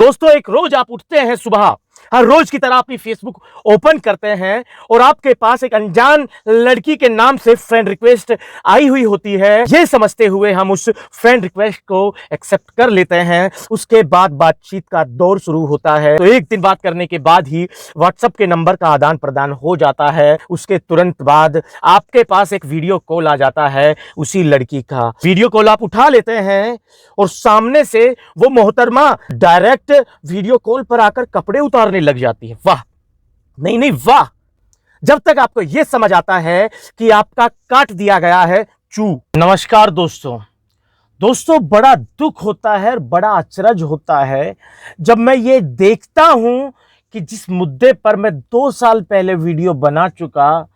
दोस्तों, एक रोज आप उठते हैं सुबह, हर रोज की तरह अपनी फेसबुक ओपन करते हैं और आपके पास एक अनजान लड़की के नाम से फ्रेंड रिक्वेस्ट आई हुई होती है। ये समझते हुए हम उस फ्रेंड रिक्वेस्ट को एक्सेप्ट कर लेते हैं। उसके बाद बातचीत का दौर शुरू होता है। तो एक दिन बात करने के बाद ही व्हाट्सएप के नंबर का आदान प्रदान हो जाता है। उसके तुरंत बाद आपके पास एक वीडियो कॉल आ जाता है उसी लड़की का। वीडियो कॉल आप उठा लेते हैं और सामने से वो मोहतरमा डायरेक्ट वीडियो कॉल पर आकर कपड़े उतारने लग जाती है। वाह, नहीं वाह। जब तक आपको यह समझ आता है कि आपका काट दिया गया है चू। नमस्कार दोस्तों, बड़ा दुख होता है, बड़ा अचरज होता है जब मैं ये देखता हूं कि जिस मुद्दे पर मैं 2 साल पहले वीडियो बना चुका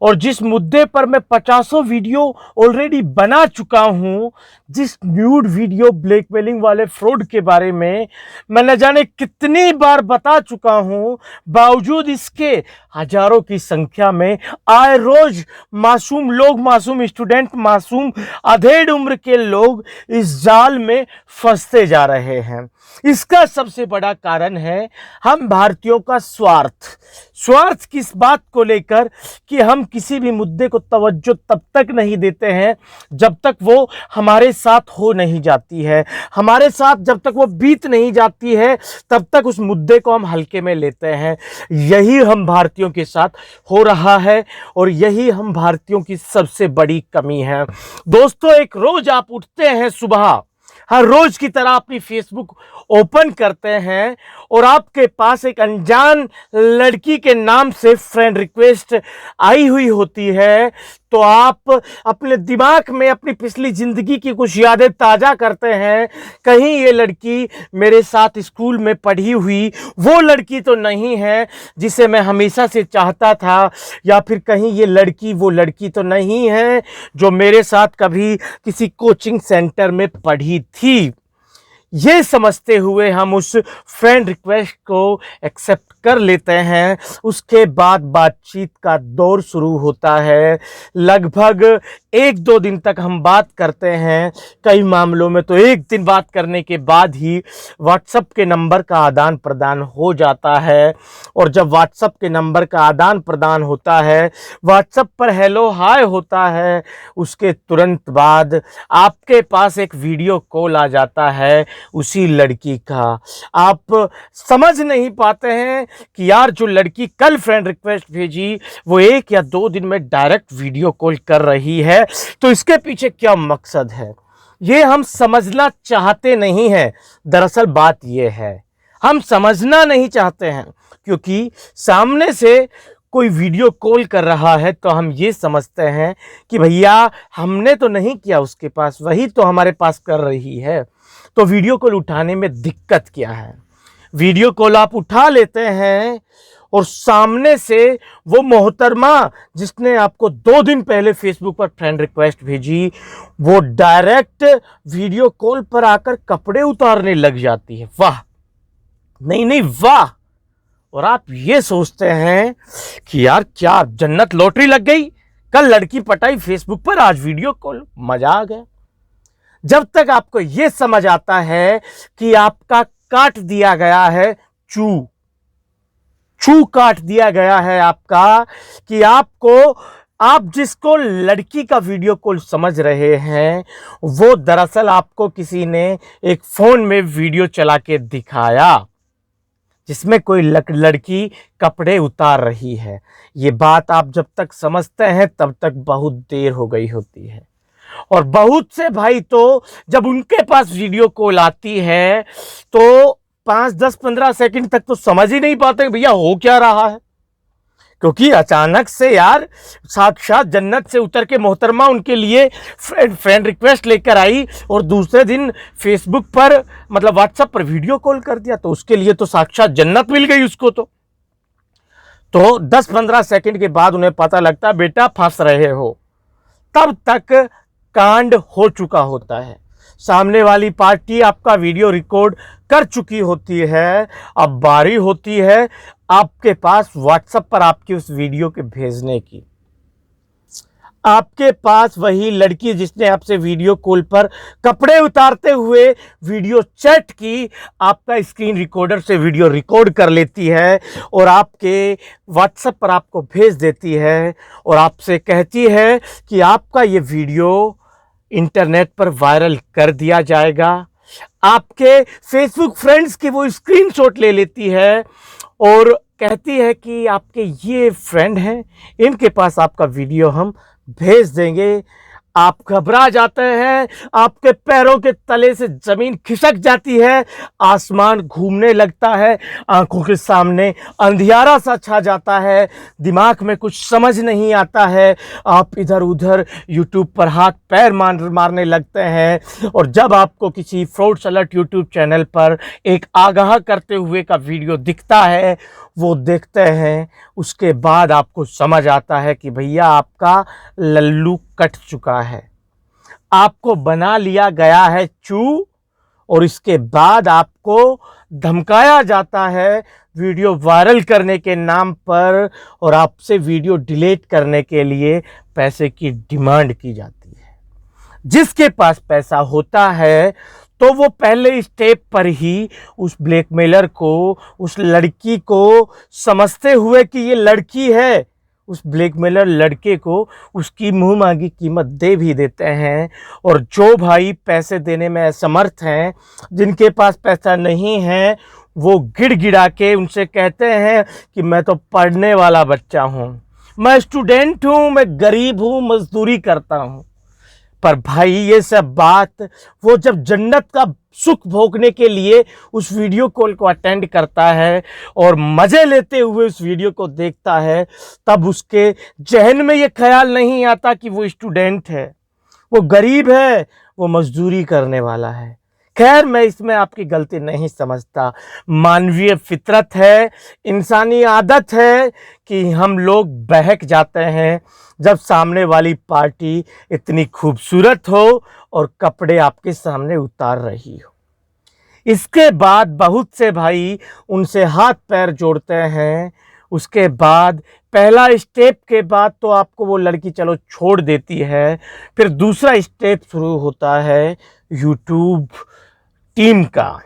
और जिस मुद्दे पर मैं 50 वीडियो ऑलरेडी बना चुका हूं, जिस न्यूड वीडियो ब्लैकमेलिंग वाले फ्रॉड के बारे में मैं न जाने कितनी बार बता चुका हूं, बावजूद इसके हजारों की संख्या में आए रोज मासूम लोग, मासूम स्टूडेंट, मासूम अधेड़ उम्र के लोग इस जाल में फंसते जा रहे हैं। इसका सबसे बड़ा कारण है हम भारतीयों का स्वार्थ किस बात को लेकर कि हम किसी भी मुद्दे को तवज्जो तब तक नहीं देते हैं जब तक वो हमारे साथ हो नहीं जाती है, हमारे साथ जब तक वो बीत नहीं जाती है तब तक उस मुद्दे को हम हल्के में लेते हैं। यही हम भारतीयों के साथ हो रहा है और यही हम भारतीयों की सबसे बड़ी कमी है। दोस्तों, एक रोज आप उठते हैं सुबह, हर रोज की तरह अपनी फेसबुक ओपन करते हैं और आपके पास एक अनजान लड़की के नाम से फ्रेंड रिक्वेस्ट आई हुई होती है। तो आप अपने दिमाग में अपनी पिछली जिंदगी की कुछ यादें ताजा करते हैं। कहीं ये लड़की मेरे साथ स्कूल में पढ़ी हुई वो लड़की तो नहीं है जिसे मैं हमेशा से चाहता था, या फिर कहीं ये लड़की वो लड़की तो नहीं है जो मेरे साथ कभी किसी कोचिंग सेंटर में पढ़ी थी। ये समझते हुए हम उस फ्रेंड रिक्वेस्ट को एक्सेप्ट कर लेते हैं। उसके बाद बातचीत का दौर शुरू होता है। लगभग 1-2 दिन तक हम बात करते हैं। कई मामलों में तो एक दिन बात करने के बाद ही व्हाट्सएप के नंबर का आदान प्रदान हो जाता है। और जब व्हाट्सएप के नंबर का आदान प्रदान होता है, व्हाट्सएप पर हेलो हाय होता है, उसके तुरंत बाद आपके पास एक वीडियो कॉल आ जाता है उसी लड़की का। आप समझ नहीं पाते हैं कि यार जो लड़की कल फ्रेंड रिक्वेस्ट भेजी वो 1 या 2 दिन में डायरेक्ट वीडियो कॉल कर रही है, तो इसके पीछे क्या मकसद है, ये हम समझना चाहते नहीं हैं। दरअसल बात ये है, हम समझना नहीं चाहते हैं क्योंकि सामने से कोई वीडियो कॉल कर रहा है तो हम ये समझते हैं कि भैया हमने तो नहीं किया, उसके पास वही तो हमारे पास कर रही है, तो वीडियो कॉल उठाने में दिक्कत क्या है। वीडियो कॉल आप उठा लेते हैं और सामने से वो मोहतरमा जिसने आपको 2 दिन पहले फेसबुक पर फ्रेंड रिक्वेस्ट भेजी वो डायरेक्ट वीडियो कॉल पर आकर कपड़े उतारने लग जाती है। वाह, नहीं वाह। और आप ये सोचते हैं कि यार क्या जन्नत लॉटरी लग गई, कल लड़की पटाई फेसबुक पर, आज वीडियो कॉल, मजा आ गया। जब तक आपको यह समझ आता है कि आपका काट दिया गया है चू काट दिया गया है आपका, कि आप जिसको लड़की का वीडियो कॉल समझ रहे हैं वो दरअसल आपको किसी ने एक फोन में वीडियो चला के दिखाया जिसमें कोई लड़की कपड़े उतार रही है। ये बात आप जब तक समझते हैं तब तक बहुत देर हो गई होती है। और बहुत से भाई तो जब उनके पास वीडियो कॉल आती है तो 5, 10, 15 सेकंड तक तो समझ ही नहीं पाते भैया हो क्या रहा है, क्योंकि अचानक से यार साक्षात जन्नत से उतर के मोहतरमा उनके लिए फ्रेंड रिक्वेस्ट लेकर आई और दूसरे दिन फेसबुक पर मतलब व्हाट्सएप पर वीडियो कॉल कर दिया, तो उसके लिए तो साक्षात जन्नत मिल गई उसको। तो 10-15 सेकंड के बाद उन्हें पता लगता है बेटा फंस रहे हो, तब तक कांड हो चुका होता है। सामने वाली पार्टी आपका वीडियो रिकॉर्ड कर चुकी होती है। अब बारी होती है आपके पास व्हाट्सएप पर आपकी उस वीडियो के भेजने की। आपके पास वही लड़की जिसने आपसे वीडियो कॉल पर कपड़े उतारते हुए वीडियो चैट की, आपका स्क्रीन रिकॉर्डर से वीडियो रिकॉर्ड कर लेती है और आपके व्हाट्सएप पर आपको भेज देती है और आपसे कहती है कि आपका ये वीडियो इंटरनेट पर वायरल कर दिया जाएगा। आपके फेसबुक फ्रेंड्स की वो स्क्रीनशॉट ले लेती है और कहती है कि आपके ये फ्रेंड हैं, इनके पास आपका वीडियो हम भेज देंगे। आप घबरा जाते हैं, आपके पैरों के तले से जमीन खिसक जाती है, आसमान घूमने लगता है, आंखों के सामने अंधियारा सा छा जाता है, दिमाग में कुछ समझ नहीं आता है। आप इधर उधर यूट्यूब पर हाथ पैर मारने लगते हैं और जब आपको किसी फ्रॉड अलर्ट यूट्यूब चैनल पर एक आगाह करते हुए का वीडियो दिखता है, वो देखते हैं, उसके बाद आपको समझ आता है कि भैया आपका लल्लू कट चुका है, आपको बना लिया गया है चू। और इसके बाद आपको धमकाया जाता है वीडियो वायरल करने के नाम पर और आपसे वीडियो डिलीट करने के लिए पैसे की डिमांड की जाती है। जिसके पास पैसा होता है तो वो पहले स्टेप पर ही उस ब्लैकमेलर को, उस लड़की को समझते हुए कि ये लड़की है, उस ब्लैकमेलर लड़के को उसकी मुंह मांगी कीमत दे भी देते हैं। और जो भाई पैसे देने में असमर्थ हैं, जिनके पास पैसा नहीं है, वो गिड़गिड़ा के उनसे कहते हैं कि मैं तो पढ़ने वाला बच्चा हूँ, मैं स्टूडेंट हूँ, मैं गरीब हूँ, मजदूरी करता हूँ। पर भाई ये सब बात वो जब जन्नत का सुख भोगने के लिए उस वीडियो कॉल को अटेंड करता है और मज़े लेते हुए उस वीडियो को देखता है, तब उसके जहन में ये ख्याल नहीं आता कि वो स्टूडेंट है, वो गरीब है, वो मजदूरी करने वाला है। खैर, मैं इसमें आपकी गलती नहीं समझता, मानवीय फितरत है, इंसानी आदत है कि हम लोग बहक जाते हैं जब सामने वाली पार्टी इतनी खूबसूरत हो और कपड़े आपके सामने उतार रही हो। इसके बाद बहुत से भाई उनसे हाथ पैर जोड़ते हैं। उसके बाद पहला स्टेप के बाद तो आपको वो लड़की चलो छोड़ देती है, फिर दूसरा स्टेप शुरू होता है यूट्यूब टीम का।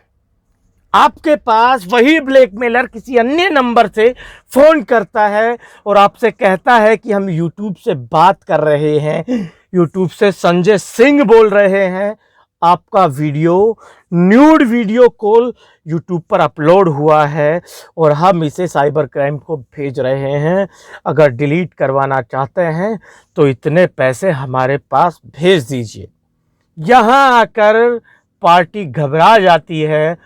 आपके पास वही ब्लैकमेलर किसी अन्य नंबर से फ़ोन करता है और आपसे कहता है कि हम यूट्यूब से बात कर रहे हैं, यूट्यूब से संजय सिंह बोल रहे हैं, आपका video nude video call YouTube पर अपलोड हुआ है और हम इसे साइबर क्राइम को भेज रहे हैं, अगर डिलीट करवाना चाहते हैं तो इतने पैसे हमारे पास भेज दीजिए। यहाँ आकर पार्टी घबरा जाती है,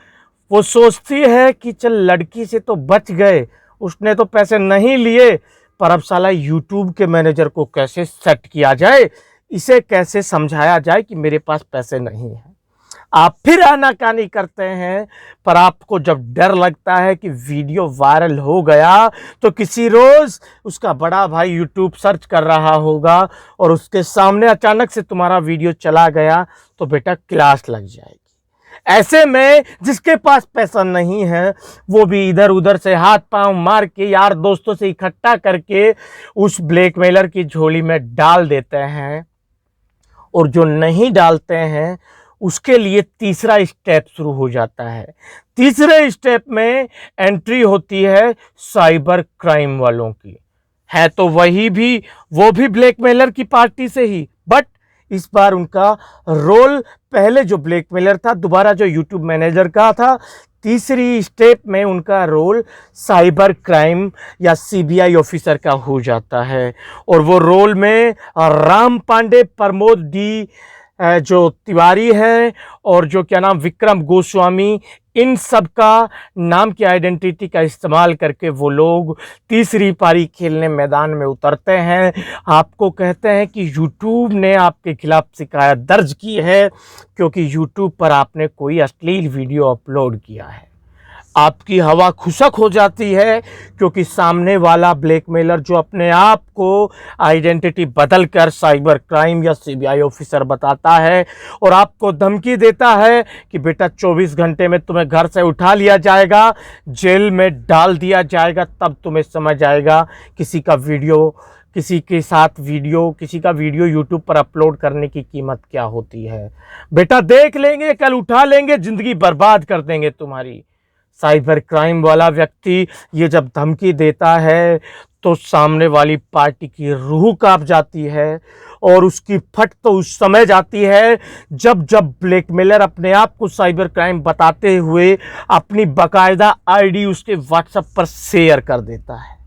वो सोचती है कि चल लड़की से तो बच गए, उसने तो पैसे नहीं लिए, पर अब साला यूट्यूब के मैनेजर को कैसे सेट किया जाए, इसे कैसे समझाया जाए कि मेरे पास पैसे नहीं हैं। आप फिर आनाकानी करते हैं, पर आपको जब डर लगता है कि वीडियो वायरल हो गया तो किसी रोज़ उसका बड़ा भाई यूट्यूब सर्च कर रहा होगा और उसके सामने अचानक से तुम्हारा वीडियो चला गया तो बेटा क्लास लग जाएगी। ऐसे में जिसके पास पैसा नहीं है वो भी इधर उधर से हाथ पांव मार के यार दोस्तों से इकट्ठा करके उस ब्लैकमेलर की झोली में डाल देते हैं। और जो नहीं डालते हैं उसके लिए तीसरा स्टेप शुरू हो जाता है। तीसरे स्टेप में एंट्री होती है साइबर क्राइम वालों की। है तो वो भी ब्लैकमेलर की पार्टी से ही, बट इस बार उनका रोल पहले जो ब्लैकमेलर था दोबारा जो यूट्यूब मैनेजर का था, तीसरी स्टेप में उनका रोल साइबर क्राइम या सीबीआई ऑफिसर का हो जाता है। और वो रोल में राम पांडे, प्रमोद डी जो तिवारी हैं और जो क्या नाम विक्रम गोस्वामी, इन सब का नाम की आइडेंटिटी का इस्तेमाल करके वो लोग तीसरी पारी खेलने मैदान में उतरते हैं। आपको कहते हैं कि यूट्यूब ने आपके खिलाफ शिकायत दर्ज की है क्योंकि यूट्यूब पर आपने कोई अश्लील वीडियो अपलोड किया है। आपकी हवा खुशक हो जाती है क्योंकि सामने वाला ब्लैकमेलर जो अपने आप को आइडेंटिटी बदल कर साइबर क्राइम या सीबीआई ऑफिसर बताता है और आपको धमकी देता है कि बेटा 24 घंटे में तुम्हें घर से उठा लिया जाएगा, जेल में डाल दिया जाएगा, तब तुम्हें समझ आएगा किसी का वीडियो किसी के साथ वीडियो, किसी का वीडियो यूट्यूब पर अपलोड करने की कीमत क्या होती है। बेटा देख लेंगे, कल उठा लेंगे, ज़िंदगी बर्बाद कर देंगे तुम्हारी। साइबर क्राइम वाला व्यक्ति ये जब धमकी देता है तो सामने वाली पार्टी की रूह कांप जाती है, और उसकी फट तो उस समय जाती है जब जब ब्लैकमेलर अपने आप को साइबर क्राइम बताते हुए अपनी बाकायदा आईडी उसके व्हाट्सएप पर शेयर कर देता है,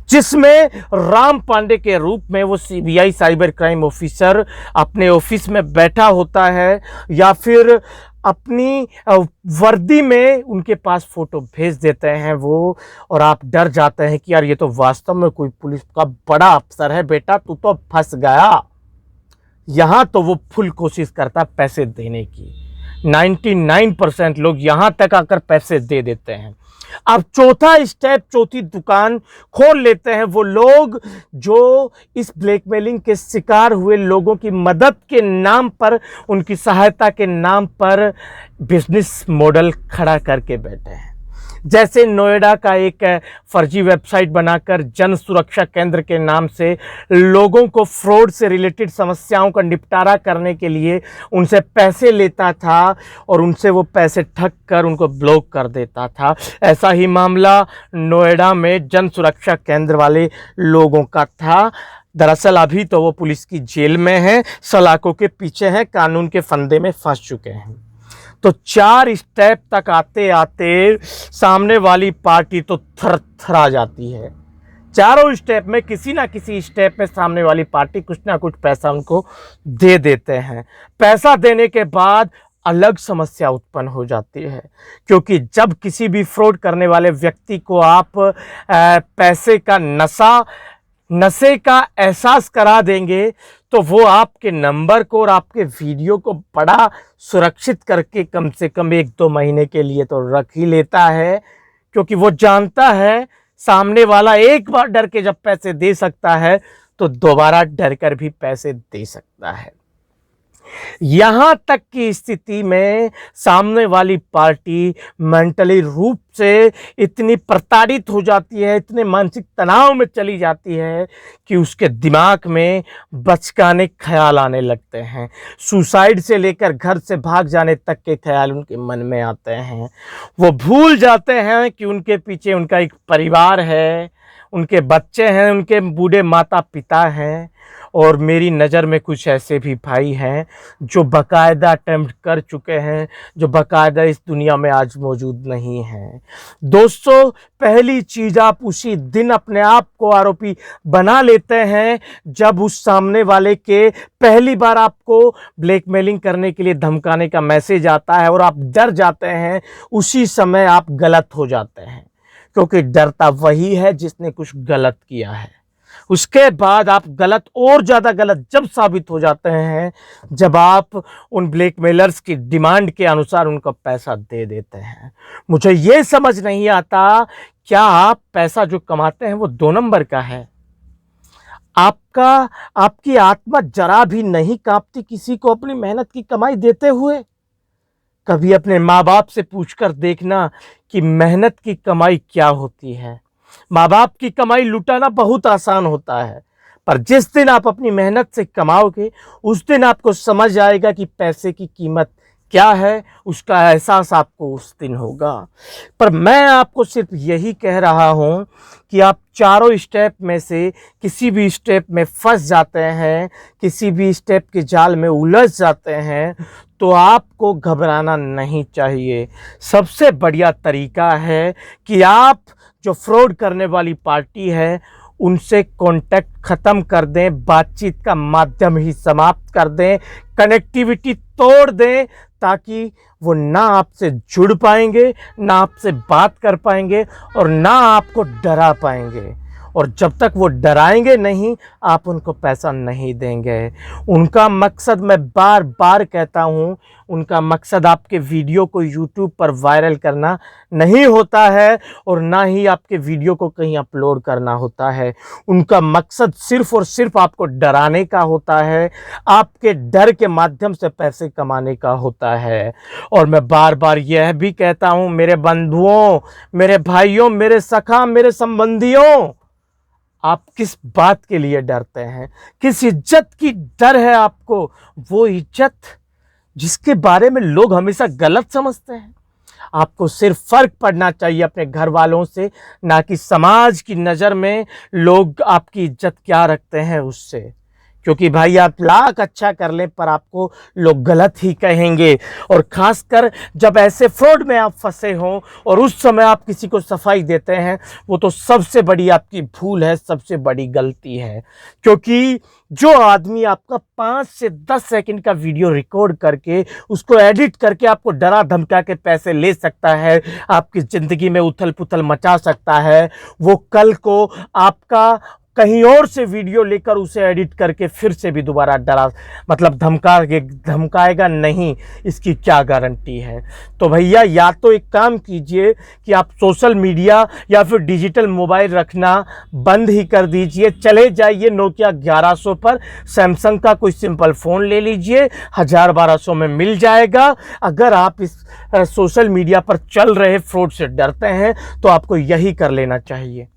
जिसमें राम पांडे के रूप में वो सीबीआई साइबर क्राइम ऑफिसर अपने ऑफिस में बैठा होता है, या फिर अपनी वर्दी में उनके पास फोटो भेज देते हैं वो, और आप डर जाते हैं कि यार ये तो वास्तव में कोई पुलिस का बड़ा अफसर है, बेटा तू तो फंस गया। यहाँ तो वो फुल कोशिश करता पैसे देने की। 99% लोग यहाँ तक आकर पैसे दे देते हैं। अब चौथा स्टेप, चौथी दुकान खोल लेते हैं वो लोग जो इस ब्लैकमेलिंग के शिकार हुए लोगों की मदद के नाम पर, उनकी सहायता के नाम पर बिजनेस मॉडल खड़ा करके बैठे हैं। जैसे नोएडा का एक फर्जी वेबसाइट बनाकर जन सुरक्षा केंद्र के नाम से लोगों को फ्रॉड से रिलेटेड समस्याओं का निपटारा करने के लिए उनसे पैसे लेता था और उनसे वो पैसे ठग कर उनको ब्लॉक कर देता था। ऐसा ही मामला नोएडा में जन सुरक्षा केंद्र वाले लोगों का था। दरअसल अभी तो वो पुलिस की जेल में हैं, सलाखों के पीछे हैं, कानून के फंदे में फंस चुके हैं। तो 4 स्टेप तक आते आते सामने वाली पार्टी तो थरथरा जाती है। चारों स्टेप में किसी ना किसी स्टेप में सामने वाली पार्टी कुछ ना कुछ पैसा उनको दे देते हैं। पैसा देने के बाद अलग समस्या उत्पन्न हो जाती है, क्योंकि जब किसी भी फ्रॉड करने वाले व्यक्ति को आप पैसे का नशे का एहसास करा देंगे तो वो आपके नंबर को और आपके वीडियो को बड़ा सुरक्षित करके कम से कम 1-2 महीने के लिए तो रख ही लेता है, क्योंकि वो जानता है सामने वाला एक बार डर के जब पैसे दे सकता है तो दोबारा डर कर भी पैसे दे सकता है। यहां तक की स्थिति में सामने वाली पार्टी मेंटली रूप से इतनी प्रताड़ित हो जाती है, इतने मानसिक तनाव में चली जाती है कि उसके दिमाग में बचकाने ख्याल आने लगते हैं। सुसाइड से लेकर घर से भाग जाने तक के ख्याल उनके मन में आते हैं। वो भूल जाते हैं कि उनके पीछे उनका एक परिवार है, उनके बच्चे हैं, उनके बूढ़े माता पिता हैं, और मेरी नज़र में कुछ ऐसे भी भाई हैं जो बाकायदा अटेम्प्ट कर चुके हैं, जो बाकायदा इस दुनिया में आज मौजूद नहीं हैं। दोस्तों, पहली चीज़, आप उसी दिन अपने आप को आरोपी बना लेते हैं जब उस सामने वाले के पहली बार आपको ब्लैकमेलिंग करने के लिए धमकाने का मैसेज आता है और आप डर जाते हैं। उसी समय आप गलत हो जाते हैं, क्योंकि डरता वही है जिसने कुछ गलत किया है। उसके बाद आप गलत और ज़्यादा गलत जब साबित हो जाते हैं जब आप उन ब्लैकमेलर्स की डिमांड के अनुसार उनको पैसा दे देते हैं। मुझे ये समझ नहीं आता, क्या आप पैसा जो कमाते हैं वो 2 नंबर का है? आपकी आत्मा जरा भी नहीं कांपती किसी को अपनी मेहनत की कमाई देते हुए? कभी अपने माँ बाप से पूछकर देखना कि मेहनत की कमाई क्या होती है। माँ बाप की कमाई लुटाना बहुत आसान होता है, पर जिस दिन आप अपनी मेहनत से कमाओगे उस दिन आपको समझ आएगा कि पैसे की कीमत क्या है, उसका एहसास आपको उस दिन होगा। पर मैं आपको सिर्फ यही कह रहा हूँ कि आप चारों स्टेप में से किसी भी स्टेप में फंस जाते हैं, किसी भी स्टेप के जाल में उलझ जाते हैं, तो आपको घबराना नहीं चाहिए। सबसे बढ़िया तरीका है कि आप जो फ्रॉड करने वाली पार्टी है उनसे कांटेक्ट ख़त्म कर दें, बातचीत का माध्यम ही समाप्त कर दें, कनेक्टिविटी तोड़ दें, ताकि वो ना आपसे जुड़ पाएंगे, ना आपसे बात कर पाएंगे और ना आपको डरा पाएंगे। और जब तक वो डराएंगे नहीं, आप उनको पैसा नहीं देंगे। उनका मकसद, मैं बार बार कहता हूँ, उनका मकसद आपके वीडियो को यूट्यूब पर वायरल करना नहीं होता है और ना ही आपके वीडियो को कहीं अपलोड करना होता है। उनका मकसद सिर्फ़ और सिर्फ आपको डराने का होता है, आपके डर के माध्यम से पैसे कमाने का होता है। और मैं बार बार यह भी कहता हूँ, मेरे बंधुओं, मेरे भाइयों, मेरे सखा, मेरे संबंधियों, आप किस बात के लिए डरते हैं? किस इज्जत की डर है आपको? वो इज्जत जिसके बारे में लोग हमेशा गलत समझते हैं। आपको सिर्फ फर्क पड़ना चाहिए अपने घर वालों से, ना कि समाज की नज़र में लोग आपकी इज्जत क्या रखते हैं उससे। क्योंकि भाई आप लाख अच्छा कर लें पर आपको लोग गलत ही कहेंगे। और खासकर जब ऐसे फ्रॉड में आप फंसे हों और उस समय आप किसी को सफाई देते हैं, वो तो सबसे बड़ी आपकी भूल है, सबसे बड़ी गलती है। क्योंकि जो आदमी आपका 5 से 10 सेकंड का वीडियो रिकॉर्ड करके उसको एडिट करके आपको डरा धमका के पैसे ले सकता है, आपकी ज़िंदगी में उथल पुथल मचा सकता है, वो कल को आपका कहीं और से वीडियो लेकर उसे एडिट करके फिर से भी दोबारा डरा मतलब धमकाएगा नहीं, इसकी क्या गारंटी है। तो भैया या तो एक काम कीजिए कि आप सोशल मीडिया या फिर डिजिटल मोबाइल रखना बंद ही कर दीजिए, चले जाइए नोकिया 1100 पर, सैमसंग का कोई सिंपल फ़ोन ले लीजिए, 1000-1200 में मिल जाएगा। अगर आप इस सोशल मीडिया पर चल रहे फ्रॉड से डरते हैं तो आपको यही कर लेना चाहिए,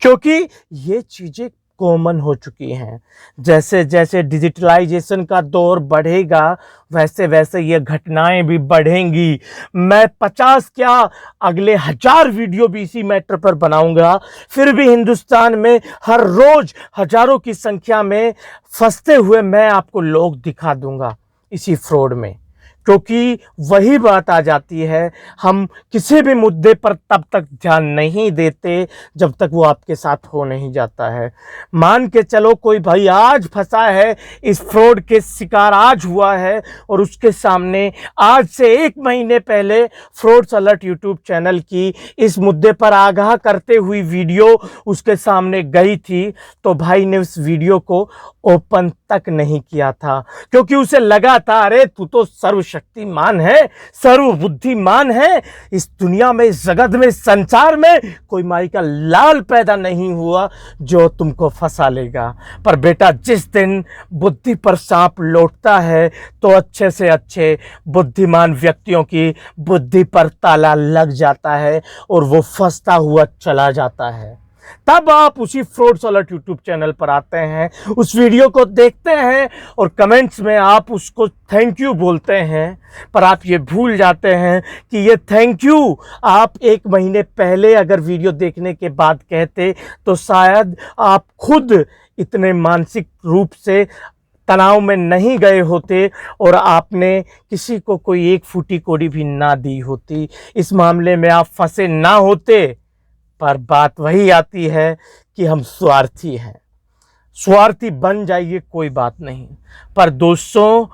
क्योंकि ये चीज़ें कॉमन हो चुकी हैं। जैसे जैसे डिजिटलाइजेशन का दौर बढ़ेगा वैसे वैसे ये घटनाएं भी बढ़ेंगी। मैं 50 क्या अगले 1000 वीडियो भी इसी मैटर पर बनाऊंगा, फिर भी हिंदुस्तान में हर रोज हजारों की संख्या में फंसते हुए मैं आपको लोग दिखा दूंगा इसी फ्रॉड में। क्योंकि वही बात आ जाती है, हम किसी भी मुद्दे पर तब तक ध्यान नहीं देते जब तक वो आपके साथ हो नहीं जाता है। मान के चलो कोई भाई आज फंसा है, इस फ्रॉड के शिकार आज हुआ है और उसके सामने आज से 1 महीने पहले फ्रॉड्स अलर्ट यूट्यूब चैनल की इस मुद्दे पर आगाह करते हुई वीडियो उसके सामने गई थी, तो भाई ने उस वीडियो को ओपन तक नहीं किया था, क्योंकि उसे लगा था अरे तू तो सर्वशक्तिमान है, सर्वबुद्धिमान है, इस दुनिया में, इस जगत में, इस संसार में कोई माई का लाल पैदा नहीं हुआ जो तुमको फंसा लेगा। पर बेटा जिस दिन बुद्धि पर सांप लौटता है तो अच्छे से अच्छे बुद्धिमान व्यक्तियों की बुद्धि पर ताला लग जाता है और वो फंसता हुआ चला जाता है। तब आप उसी फ्रॉड्स अलर्ट यूट्यूब चैनल पर आते हैं, उस वीडियो को देखते हैं और कमेंट्स में आप उसको थैंक यू बोलते हैं। पर आप ये भूल जाते हैं कि ये थैंक यू आप 1 महीने पहले अगर वीडियो देखने के बाद कहते तो शायद आप खुद इतने मानसिक रूप से तनाव में नहीं गए होते और आपने किसी को कोई 1 फूटी कौड़ी भी ना दी होती, इस मामले में आप फंसे ना होते। पर बात वही आती है कि हम स्वार्थी हैं। स्वार्थी बन जाइए कोई बात नहीं, पर दोस्तों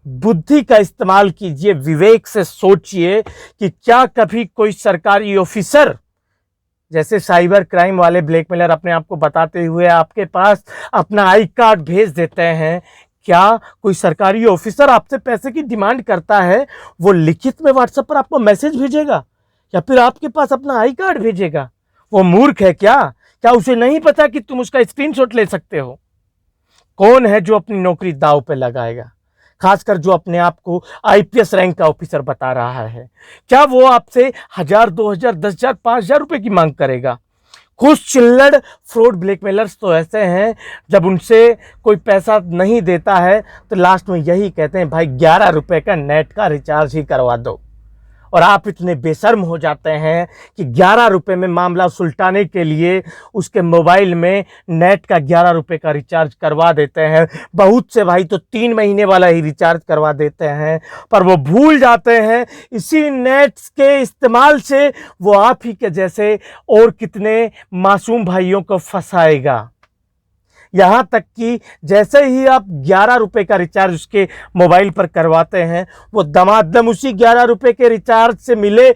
बुद्धि का इस्तेमाल कीजिए, विवेक से सोचिए कि क्या कभी कोई सरकारी ऑफिसर, जैसे साइबर क्राइम वाले ब्लैकमेलर अपने आप को बताते हुए आपके पास अपना आई कार्ड भेज देते हैं, क्या कोई सरकारी ऑफिसर आपसे पैसे की डिमांड करता है वो लिखित में व्हाट्सएप पर आपको मैसेज भेजेगा या फिर आपके पास अपना आई कार्ड भेजेगा? वो मूर्ख है क्या? क्या उसे नहीं पता कि तुम उसका स्क्रीनशॉट ले सकते हो? कौन है जो अपनी नौकरी दांव पे लगाएगा, खासकर जो अपने आप को आईपीएस रैंक का ऑफिसर बता रहा है? क्या वो आपसे 1000, 2000, 10,000, 5,000 रुपए की मांग करेगा? कुछ चिल्लड़ फ्रॉड ब्लैकमेलर्स तो ऐसे हैं, जब उनसे कोई पैसा नहीं देता है तो लास्ट में यही कहते हैं भाई 11 रुपए का नेट का रिचार्ज ही करवा दो। और आप इतने बेशर्म हो जाते हैं कि 11 रुपए में मामला सुलटाने के लिए उसके मोबाइल में नेट का 11 रुपए का रिचार्ज करवा देते हैं। बहुत से भाई तो 3 महीने वाला ही रिचार्ज करवा देते हैं, पर वो भूल जाते हैं इसी नेट के इस्तेमाल से वो आप ही के जैसे और कितने मासूम भाइयों को फंसाएगा। यहाँ तक कि जैसे ही आप 11 रुपए का रिचार्ज उसके मोबाइल पर करवाते हैं, वो दमादम उसी 11 रुपए के रिचार्ज से मिले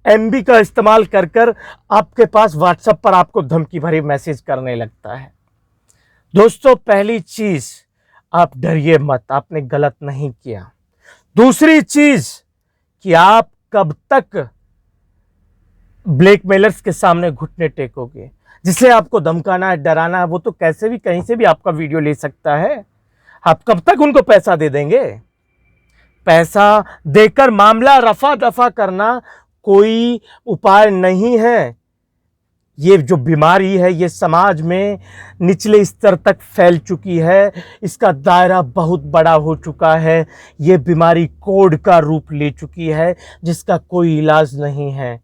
एमबी का इस्तेमाल कर कर आपके पास व्हाट्सएप पर आपको धमकी भरी मैसेज करने लगता है। दोस्तों पहली चीज, आप डरिए मत, आपने गलत नहीं किया। दूसरी चीज कि आप कब तक ब्लैकमेलर्स के सामने घुटने टेकोगे? जिसे आपको धमकाना है, डराना है, वो तो कैसे भी कहीं से भी आपका वीडियो ले सकता है। आप कब तक उनको पैसा दे देंगे? पैसा देकर मामला रफा दफा करना कोई उपाय नहीं है। ये जो बीमारी है ये समाज में निचले स्तर तक फैल चुकी है, इसका दायरा बहुत बड़ा हो चुका है। ये बीमारी कोढ़ का रूप ले चुकी है जिसका कोई इलाज नहीं है।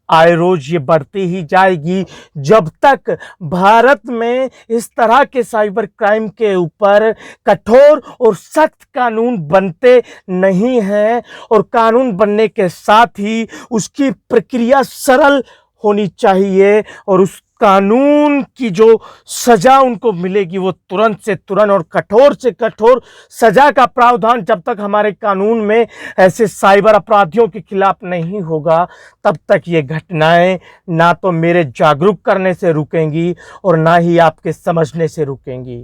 आए रोज ये बढ़ती ही जाएगी जब तक भारत में इस तरह के साइबर क्राइम के ऊपर कठोर और सख्त कानून बनते नहीं हैं। और कानून बनने के साथ ही उसकी प्रक्रिया सरल होनी चाहिए और उस कानून की जो सजा उनको मिलेगी वो तुरंत से तुरंत और कठोर से कठोर सजा का प्रावधान जब तक हमारे कानून में ऐसे साइबर अपराधियों के खिलाफ नहीं होगा तब तक ये घटनाएं ना तो मेरे जागरूक करने से रुकेंगी और ना ही आपके समझने से रुकेंगी।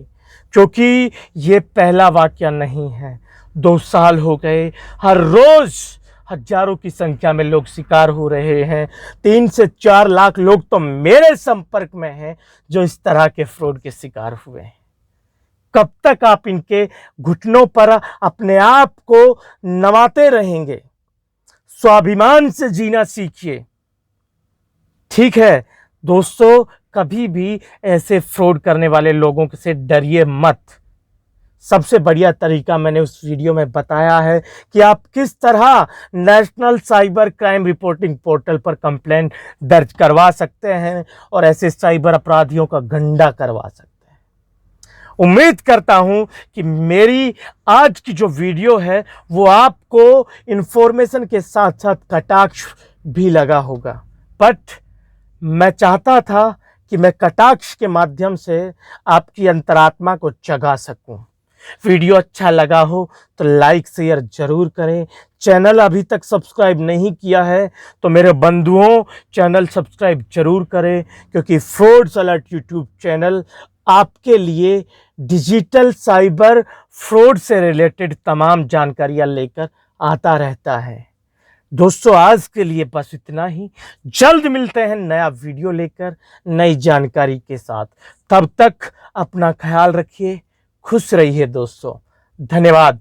क्योंकि ये पहला वाकया नहीं है, 2 साल हो गए, हर रोज हजारों की संख्या में लोग शिकार हो रहे हैं। 3 से 4 लाख लोग तो मेरे संपर्क में हैं जो इस तरह के फ्रॉड के शिकार हुए हैं। कब तक आप इनके घुटनों पर अपने आप को नवाते रहेंगे? स्वाभिमान से जीना सीखिए। ठीक है दोस्तों, कभी भी ऐसे फ्रॉड करने वाले लोगों से डरिए मत। सबसे बढ़िया तरीका मैंने उस वीडियो में बताया है कि आप किस तरह national cyber crime reporting portal पर कंप्लेंट दर्ज करवा सकते हैं और ऐसे साइबर अपराधियों का गंडा करवा सकते हैं। उम्मीद करता हूं कि मेरी आज की जो वीडियो है वो आपको इंफॉर्मेशन के साथ साथ कटाक्ष भी लगा होगा। बट मैं चाहता था कि मैं कटाक्ष के माध्यम से आपकी अंतरात्मा को जगा सकूं। वीडियो अच्छा लगा हो तो लाइक शेयर जरूर करें। चैनल अभी तक सब्सक्राइब नहीं किया है तो मेरे बंधुओं चैनल सब्सक्राइब जरूर करें, क्योंकि फ्रॉड्स अलर्ट यूट्यूब चैनल आपके लिए डिजिटल साइबर फ्रॉड से रिलेटेड तमाम जानकारियां लेकर आता रहता है। दोस्तों आज के लिए बस इतना ही। जल्द मिलते हैं नया वीडियो लेकर नई जानकारी के साथ। तब तक अपना ख्याल रखिए, खुश रहिए दोस्तों। धन्यवाद।